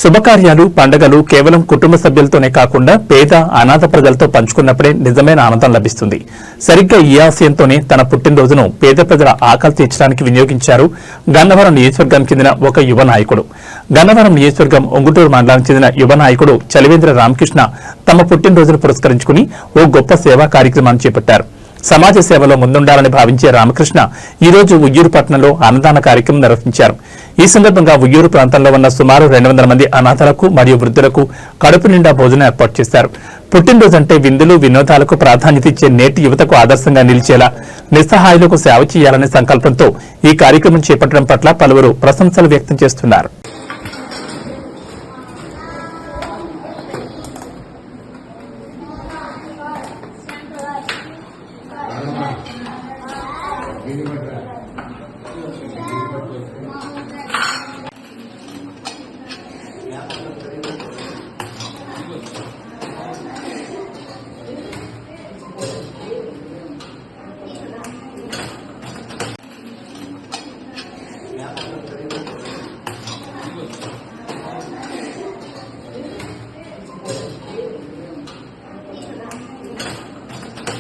శుభకార్యాలు పండుగలు కేవలం కుటుంబ సభ్యులతోనే కాకుండా పేద అనాథ ప్రజలతో పంచుకున్నప్పుడే నిజమైన ఆనందం లభిస్తుంది. సరిగ్గా ఈ ఆశయంతోనే తన పుట్టినరోజును పేద ప్రజల ఆకలి తీర్చడానికి వినియోగించారు గన్నవరం నియోజకవర్గానికి చెందిన ఒక యువ నాయకుడు. గన్నవరం నియోజకవర్గం ఉంగుటూరు మండలానికి చెందిన యువ నాయకుడు చలివేంద్ర రామకృష్ణ తమ పుట్టినరోజును పురస్కరించుకుని ఓ గొప్ప సేవా కార్యక్రమాన్ని చేపట్టారు. సమాజ సేవలో ముందుండాలని భావించే రామకృష్ణ ఈ రోజు ఉయ్యూరు పట్టణంలో అన్నదాన కార్యక్రమం నిర్వహించారు. ఈ సందర్భంగా ఉయ్యూరు ప్రాంతంలో ఉన్న సుమారు 200 మంది అనాథలకు మరియు వృద్ధులకు కడుపు నిండా భోజనం ఏర్పాటు చేశారు. పుట్టినరోజు అంటే విందులు వినోదాలకు ప్రాధాన్యత ఇచ్చే నేటి యువతకు ఆదర్శంగా నిలిచేలా నిస్సహాయులకు సేవ చేయాలనే సంకల్పంతో ఈ కార్యక్రమం చేపట్టడం పట్ల పలువురు ప్రశంసలు వ్యక్తం చేస్తున్నారు.